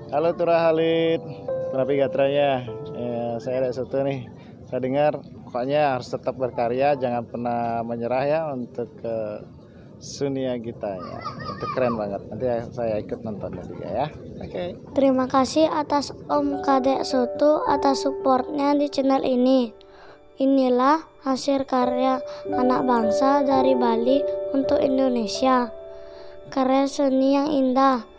Halo Tura Halid, Penapi Gatranya. Saya ada satu nih. Saya dengar pokoknya harus tetap berkarya, jangan pernah menyerah ya untuk ke Sunia Gita ya. Itu keren banget. Nanti saya ikut nontonnya juga ya. Oke. Terima kasih atas Om Kadek Soto atas supportnya di channel ini. Inilah hasil karya anak bangsa dari Bali untuk Indonesia. Karya seni yang indah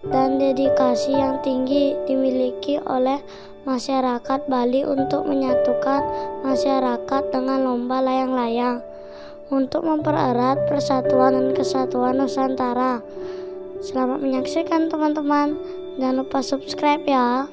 dan dedikasi yang tinggi dimiliki oleh masyarakat Bali untuk menyatukan masyarakat dengan lomba layang-layang untuk mempererat persatuan dan kesatuan Nusantara. Selamat menyaksikan teman-teman, jangan lupa subscribe ya.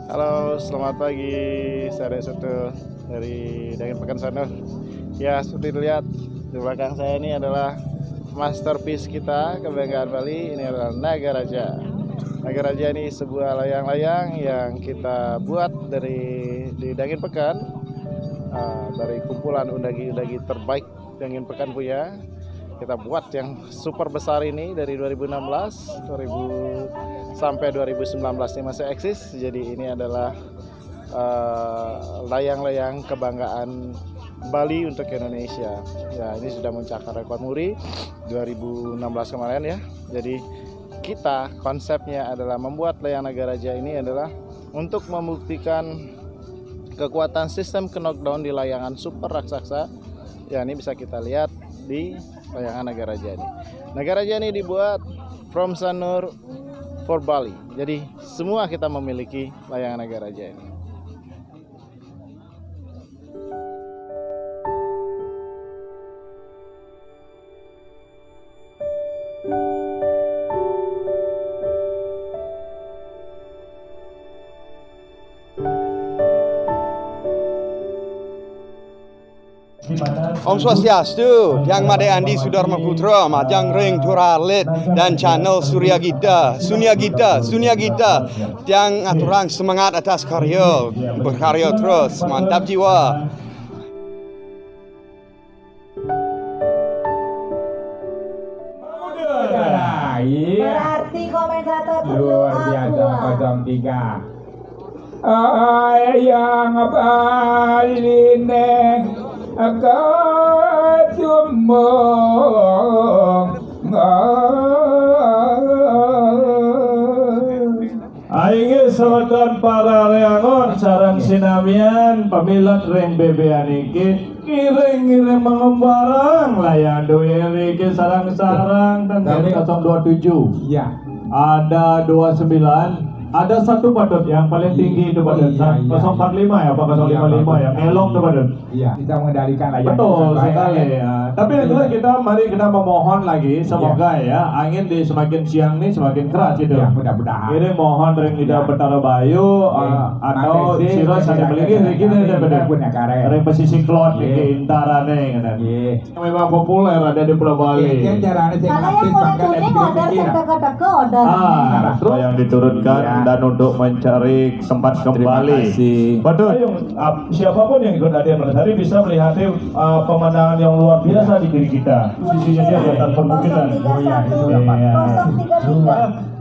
Halo, selamat pagi. Saya ada satu dari Daging Pekan Sanur. Ya, seperti dilihat di belakang saya ini adalah masterpiece kita, kebanggaan Bali. Ini adalah Naga Raja. Naga Raja ini sebuah layang-layang yang kita buat di Daging Pekan, dari kumpulan undagi-undagi terbaik Daging Pekan punya. Kita buat yang super besar ini dari 2016 sampai 2019 ini masih eksis. Jadi ini adalah layang-layang kebanggaan Bali untuk Indonesia. Ya, ini sudah mencapai rekor muri 2016 kemarin ya. Jadi kita konsepnya adalah membuat layang Naga Raja ini adalah untuk membuktikan kekuatan sistem knockdown di layangan super raksasa. Ya, ini bisa kita lihat di layangan Naga Raja ini. Naga Raja ini dibuat from Sanur for Bali. Jadi semua kita memiliki layangan Naga Raja ini. Om Swastiastu, Yang Made Andi Sudarma Putra, Majang Ring Tura Halid dan channel Sunia Gita, yang aturang semangat atas karya, berkarya terus, mantap jiwa. Berarti komentator luar biasa 03. Yang paling Aing sawekan para reangon sareng sinamian pamilat reng bebean iki ngiring-ngiring mengembarang layang duwe iki sarang-sarang tanggal 027. Ya. Ada 29. Ada satu badut yang paling tinggi itu badut 045 ya, apa 055 ya, melong tuh badut. Iya, kita mengendalikan layang. Betul sekali ya. Tapi itulah mari kita memohon lagi semoga ya angin di semakin siang nih semakin keras gitu. Ya, mudah-mudahan. Ini mohon ring lidah Betara Bayu atau sira sane beligi iki nih badut. Ring pesisik klot iki intarane ngene. Memang populer ada di Pulau Bali. Kalau yang mau tuning order teka-teka order. Terus yang diturunkan dan untuk mencari tempat kembali. Betul. Siapapun yang ikut latihan Melasari bisa melihat pemandangan yang luar biasa di diri kita. Sisinya dia di atas perbukitan. Oh iya, itu dapat.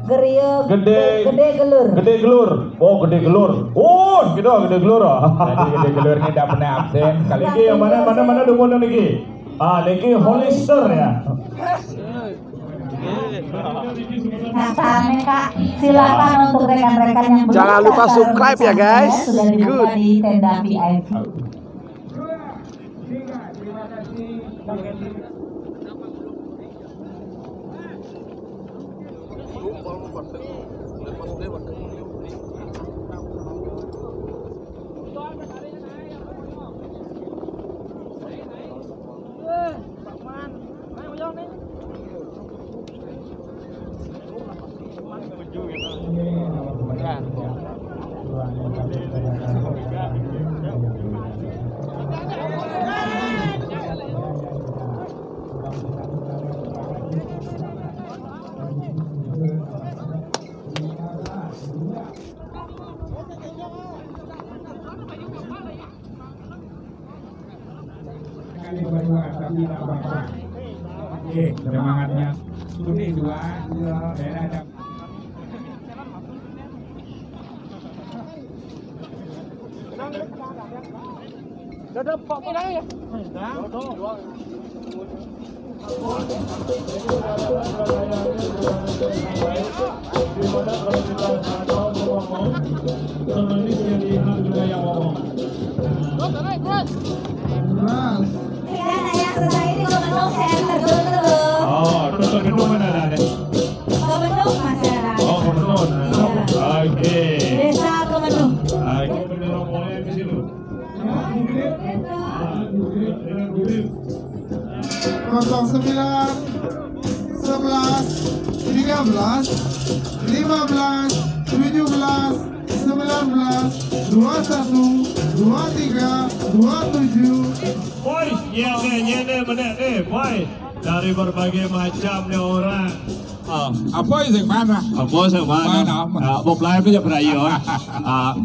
033. Gede gelur. Oh, gede gelur. Oh, gitu gede gelur. Jadi gede gelur ini tidak pernah absen. Kali Niki yang mana dukungan niki? Niki Hollister ya. Nah, saatnya Kak, silakan untuk rekan-rekan yang belum Jangan lupa daftar subscribe ya, guys. Sudah dibuka di tenda VIP. lagi berdua tapi tak apa. Oke, semangatnya. Ini dua, ada. Oh, terus gedung mana ada? Kemenung masih ada. Oh, Kemenun. Oke. Desa Kemenung. Oke, benar boleh di situ. 09, 11, 13, 14, 15, 17, 18, 19, 20, 21, 22, 23, 27. Nyene boy. Dari berbagai macamnya orang. Apa yang mana? Apa sama? Bob live itu berayo.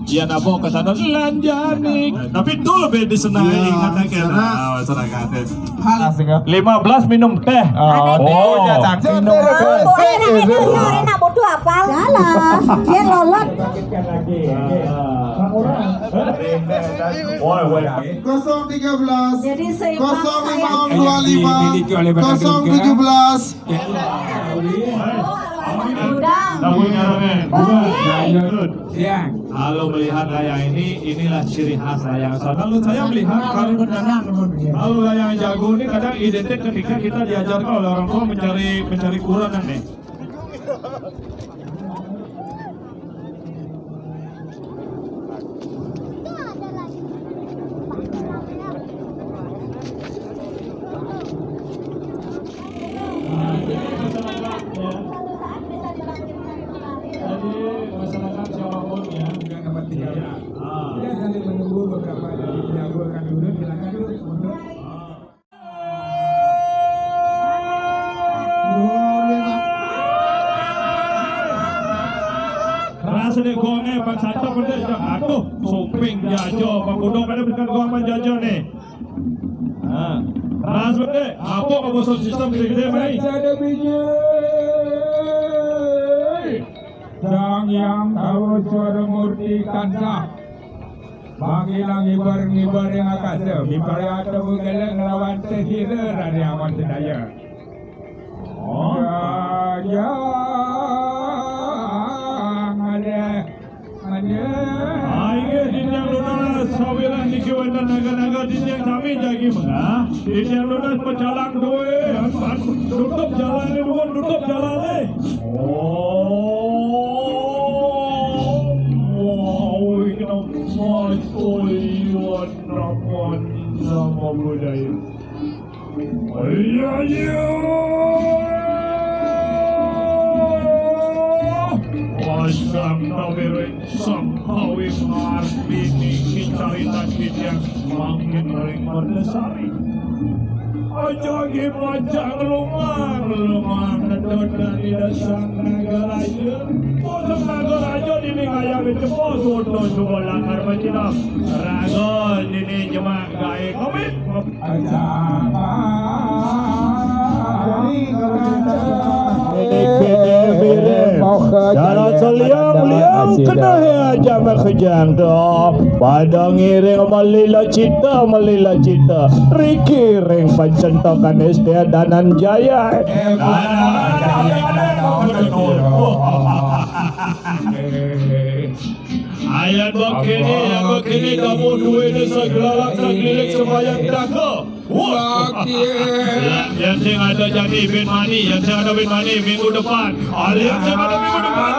Iya nabo ke sana lanjani. Tapi itu lebih disenai katakan. Masyarakat. 15 minum teh. Oh, jatah minum. Enak bodoh apa? Jalan. Dia lolot. Woi. 013, Jadi 0525, 017. Kalau melihat layang inilah ciri khas layang. Kalau saya melihat kalau layang jago ini kadang identik ketika kita diajarkan oleh orang tua mencari kuranan nih. Masyarakat siapapun ya. Ya, sambil menunggu beberapa dari jago akan dulu, silakan dulu untuk Rasanya gongnya Pak Santo pada sedang aduh suping jajo Pak Kudong pada berikan gong jajo nih. Rasanya apa kamu sistem gede-gede mai? ada biji. Sang yang tahu suara murti kansah. Bagilah ngibar yang akasa. Ngibar yang ada bukan ngelawan sehira dari awan sedaya. Aige dinjang lunas sawilah nikiwanda naga-naga dinjang kami jagi mga. Dinjang lunas pecalang doe. Tutup jalan ini bukan tutup jalan ini. Wow, ini mas oliwan rapon sama budaya. Iya. Wasam tawirin samhawi marbini kicarita kityang mangkin ring merdesari. Aja gimacang lumang nedot dari dasar nagaraja. Posok nagaraja dini kaya bicepo soto subolang armacina. Rago dini jemak gaya komit. Jalan beliau kena aja makejang doh. Pada ngiring melila cita Riki ring pencentokan SD Danan Jaya. Ayat begini kamu dua ini segala keliling sembahyang daga. Yang sing ada jadi bin mani, yang sing ada bin mani minggu depan. Yang sing ada minggu depan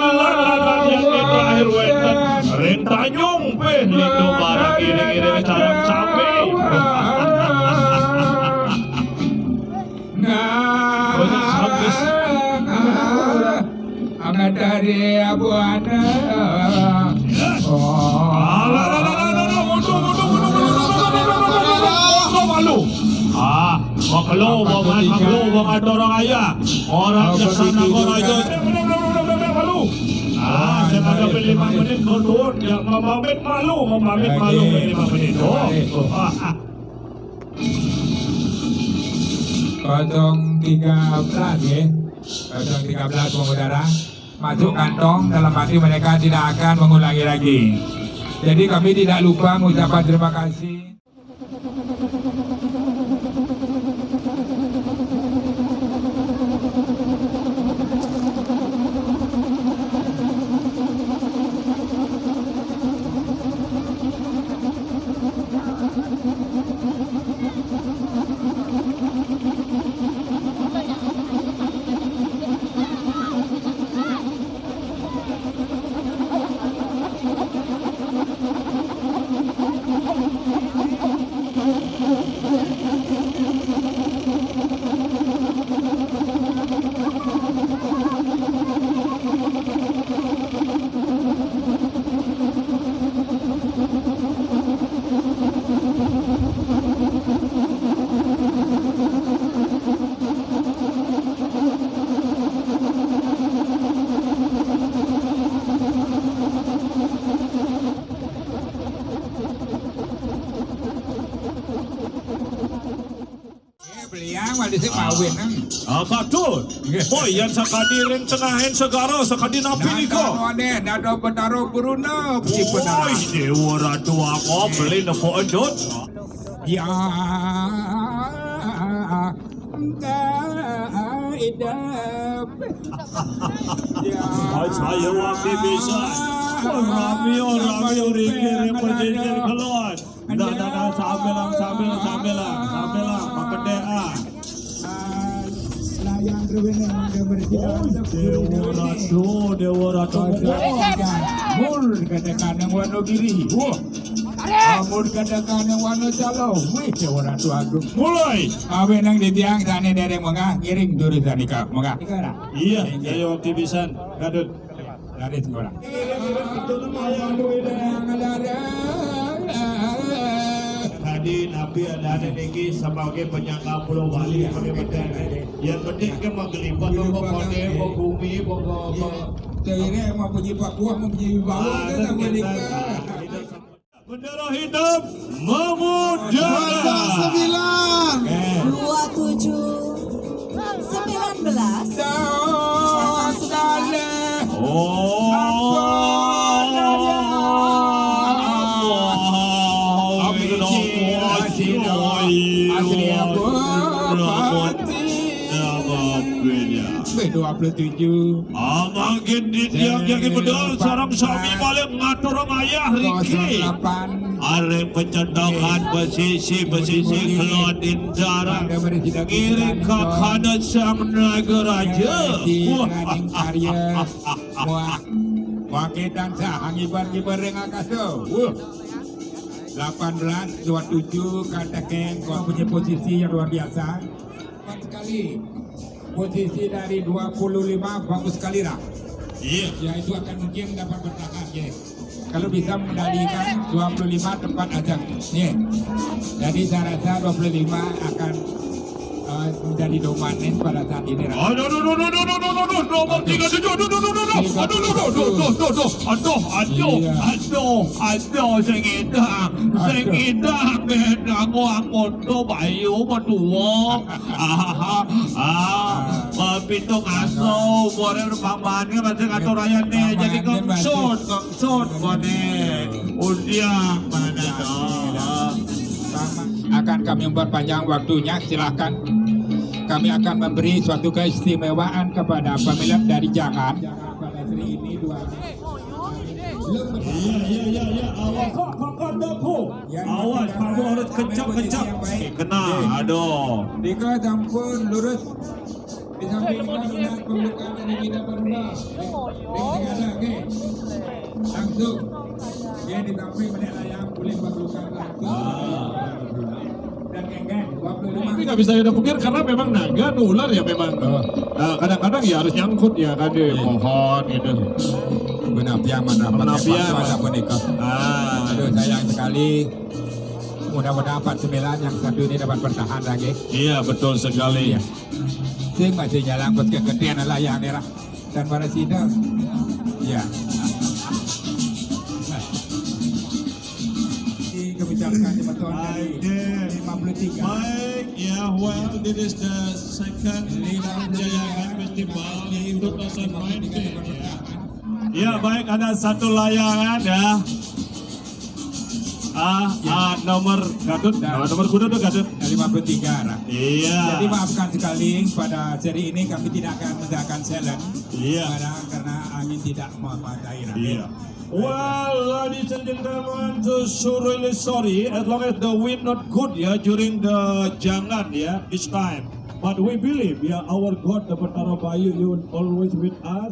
yang terakhir wetan rentah nyumpe lido barang iring-iring sarang sapi. Amat dari Abu Ana. Maklo, mga dorong ayah. Orang jaksana korajo. Malu. Saya mengambil 5 menit mundur. Yang memamit malu 5 menit. 013 ya. 013 mengudara. Masuk kantong, dalam hati mereka tidak akan mengulangi lagi. Jadi kami tidak lupa mengucapkan terima kasih. Katut, boy yang sakadiring tengahin segara sakadi napi niko. Nada betaro beruna, Boy, dewa ratu aku beli nopo edot. Ya, Saya wakil bisa. Rami ringkir perjengkel keluar. Dah, sambelang, pakendea. Dewa ratu. Mul katakan yang wano giri. Mul katakan yang wano calo. Wih, Dewa Ratu Agung. Mulai. Awe nang di tiang sana dari menga ngiring duri tadi kak menga. Iya, saya wakil bisa. Kadut. Dari sekolah. Tadi Nabi ada tinggi sebagai penyangga Pulau Bali yang penting kan menggelibat kode bumi Jadi mau puji Papua mau puji Bawang kan Amerika. Bendera hitam memudara 27. Makin dia betul sarang suami balik ngatur ayah Riki. Arek pencendangan pesisi keluar indara kirim ke kanan sang naga raja. Wakitan sah ngibar yang akaso. 18-27 katakan kau punya posisi yang luar biasa. Sekali posisi dari 25 bagus sekali lah. Iya. Ya itu akan mungkin dapat bertahan ya. Kalau bisa mengendalikan 25 tempat aja. Ya. Jadi saya rasa 25 akan menjadi domain pada saat ini. Pintu ngaso, boleh pamannya masih ngatur ayatnya jadi kengsut, boleh udiang mana dong. Akan kami memperpanjang waktunya, silahkan. Kami akan memberi suatu keistimewaan kepada pemilik dari Jangan. Pada hari ini Iya, awas kamu harus kencang. Kena, aduh. Dika campur lurus. Di samping kanan pembukaan dari kita beruna. Langsung. Ya di samping bendera yang boleh pembukaan langsung. Dan geng, 25. Tapi nggak bisa kita pikir karena memang naga nular ya memang. Kadang-kadang ya harus nyangkut ya kan di pohon gitu. Penapian ada menikah. Aduh sayang sekali. Mudah-mudahan 49 yang satu ini dapat bertahan lagi. Iya betul sekali. Ya. Sing masih jalan buat kegedean layang merah dan para sidang. Ya. Kebijakan di betul. 53. Baik, ya, well, this is the second Jayangan Festival di 2019. Ya, baik, ada satu layangan ya. Nomor Gadut, nomor kuda tuh Gadut. 53 lah. Iya. Jadi maafkan sekali pada seri ini kami tidak akan mengadakan challenge. Iya. Karena angin tidak memadai. Iya. Well, ladies and gentlemen, so really sorry as long as the wind not good ya during the jangan ya this time. But we believe ya our God the Betara Bayu you will always with us.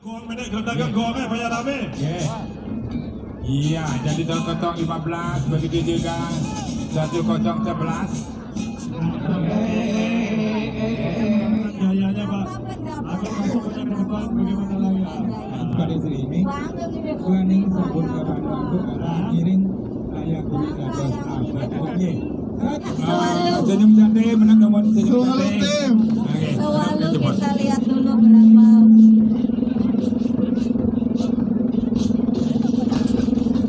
Gong menek geledakan gong banyak rame. Iya, jadi 0-15 begitu juga 1-0-11. Gayanya Pak. Agak masuk ke depan bagaimana lagi? Pada seri ini, planning sabun kapan waktu kirim layak beli gagal oke. Senyum cantik menang nomor senyum cantik. Selalu kita lihat dulu berapa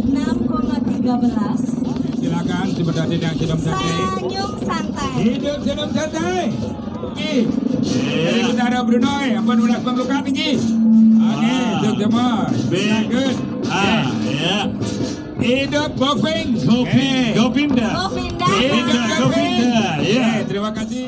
6,13. Silakan sebenarnya yang senyum cantik. Senyum santai. Hidup senyum santai. Oke. Jadi kita ada Brunoy, 18 pembukaan tinggi. Oke, untuk semua. Good. Ya. Hidup Goping. Gopinda. Gopinda. Ya. Terima kasih.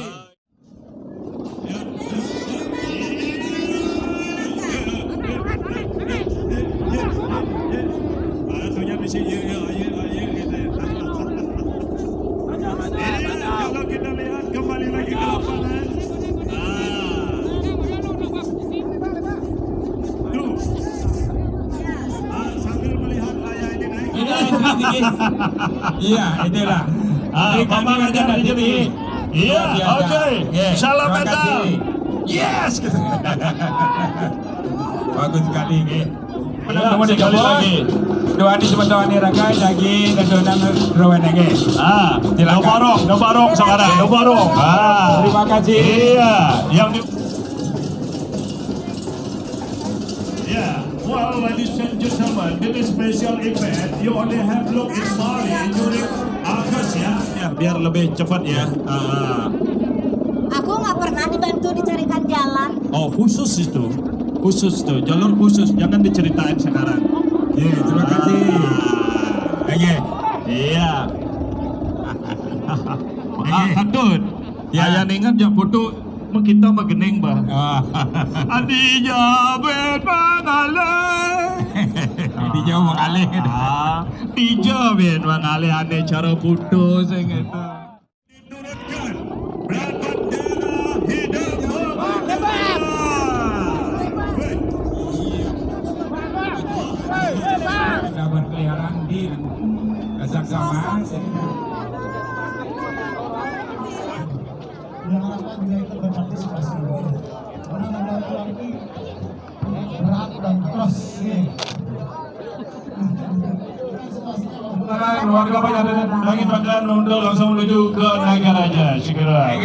Kalau kita lihat kembali lagi ke lapangan. Sambil melihat layar ini naik. Iya, itulah. Bapak aja jadi. Iya, oke. Salam metal. Yes. Bagus sekali, nggih. Menang nomor sekali lagi. Doa di sebentar ini raga lagi dan donang rawan nggih. Nobarok sekarang. Nobarok. Terima kasih. Iya, yang di well, ladies and gentlemen, this special event you only have look in Bali during August ya. Biar lebih cepat ya. Aku nggak pernah dibantu dicarikan jalan. Oh, khusus itu. Khusus tuh, jalur khusus. Jangan diceritain sekarang. Terima kasih. Oke. Iya. Kadut. Ayah ingat ya foto kita magening bah. Adi jabet mangaleh. Di jauh mengalih. Di jabet mangaleh ane cara foto saya kata. Sudah berkeliaran di Saksama. Yang akan dia ikut berpartisipasi karena membantu lagi berat dan keras Warga banyak lagi bakalan mundur langsung menuju ke negaranya segera.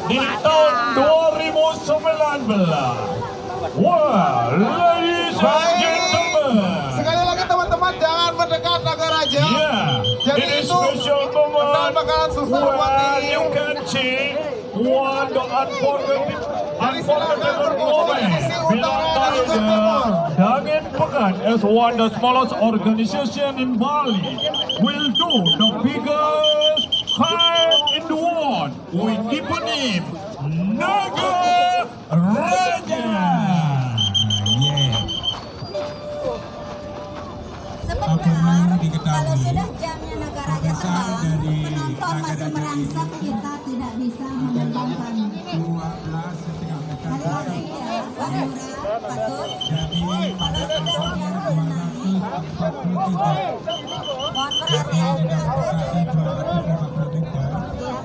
Di tahun 2019. Wah, ladies and gentlemen. sekali lagi teman-teman jangan mendekat naga raja. Jadi It is itu special moment bakalan susah buat where di you can see one the unforgettable moment Bilangan Dangin Pekan as one the smallest organization in Bali will do the biggest kite in the world with the name Naga Raja. Sebentar, kalau sudah jamnya Naga Raja terbang, penonton masih merangsek, kita tidak bisa memandangkan. 12,5 meter. Hati-hati ya, Pak Lurah, Patut. Kalau sudah jamnya sudah naik, mohon perhatian. Ya,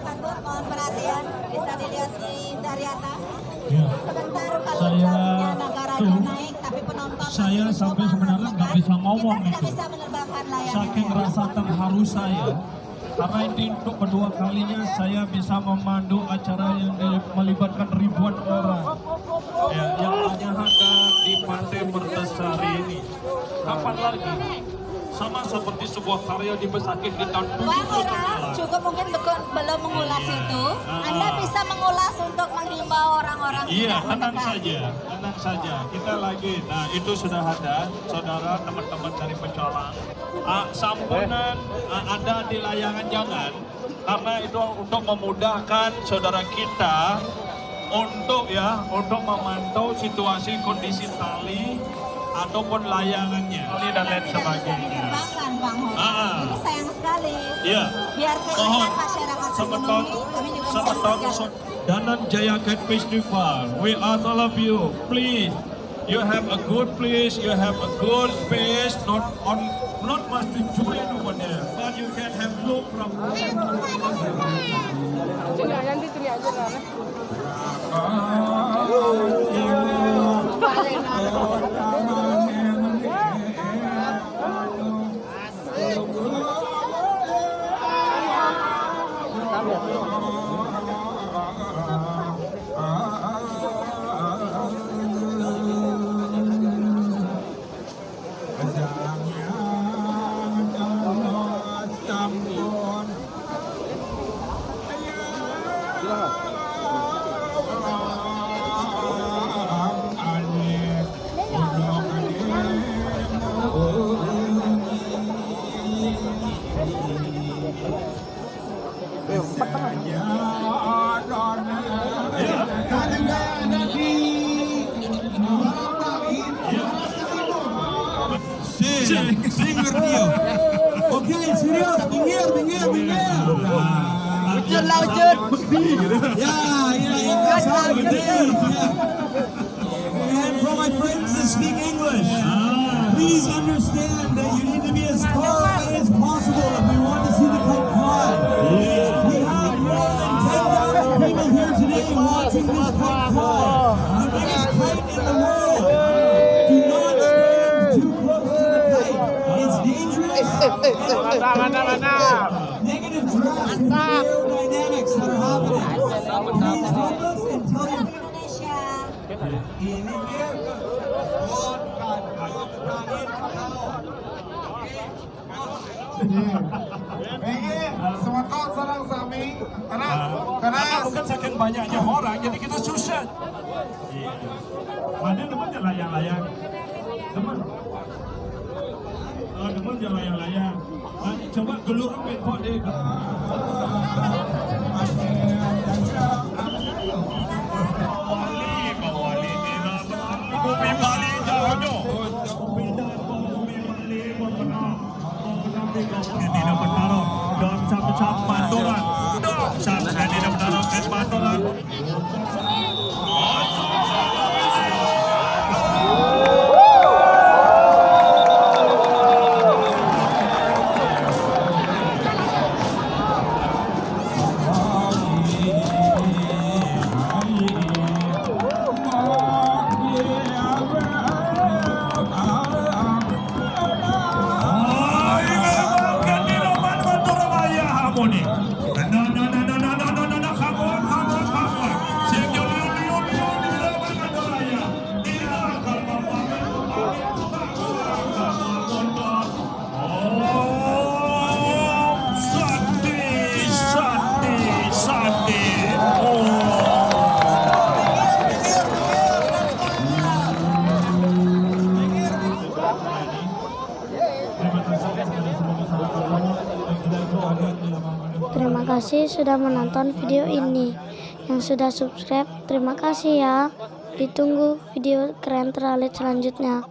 Patut, mohon perhatian. dari atas. Ya. Sebentar kalau Saya jamnya negaranya naik, tapi penonton Saya masih sampai mencoba sebenarnya nggak menerbangkan. bisa ngomong Kita tidak itu. bisa menerbangkan layang Saking ini. rasa terharu saya, karena ini untuk kedua kalinya saya bisa memandu acara yang melibatkan ribuan orang. Ya, yang hanya ada di Pantai Mertasari ini. Kapan lagi? Sama seperti sebuah karya di Besakih di tahun Bang 79. Ira, juga mungkin belum mengulas itu. Anda bisa mengulas untuk menghimbau orang-orang Iya, tidak tenang mendekat. saja, tenang saja. Kita lagi, nah itu sudah ada, saudara teman-teman dari Pecolang. Sampunan ada di layangan jangan, karena itu untuk memudahkan saudara kita untuk memantau situasi kondisi tali ataupun layangannya dan lain sebagainya. Diterbangkan, Bang Ho. Jadi sayang sekali. Iya. Biar keinginan masyarakat terpenuhi, kami juga Semeton Danan Jaya Cat Festival. We ask all of you, please, you have a good place, you have a good space, not much to join over there, but you can have look from. Sing with me. Okay, serius. Minggir. Ucun lah, ucun. Ya, and for my friends that speak English, please understand that you need to be as far away as possible if we want to see the kite fly. We have more than 10,000 people here today watching this kite fly. The biggest kite in the world. Do not stand too close to the kite. It's dangerous. Negative drafts in the aerodynamics that are happening. Please help us and tell your Indonesia. Semoga sarang sami karena Bukan saking banyaknya orang, jadi kita susah. Mana temannya layang-layang? Teman. Teman dia layang-layang. Coba gelur kok deh. Bumi Bali jauh. Tidak bertaruh dalam satu pantulan. Saat tidak bertaruh ke pantulan. Terima kasih sudah menonton video ini. Yang sudah subscribe, terima kasih ya. Ditunggu video keren terlalu selanjutnya.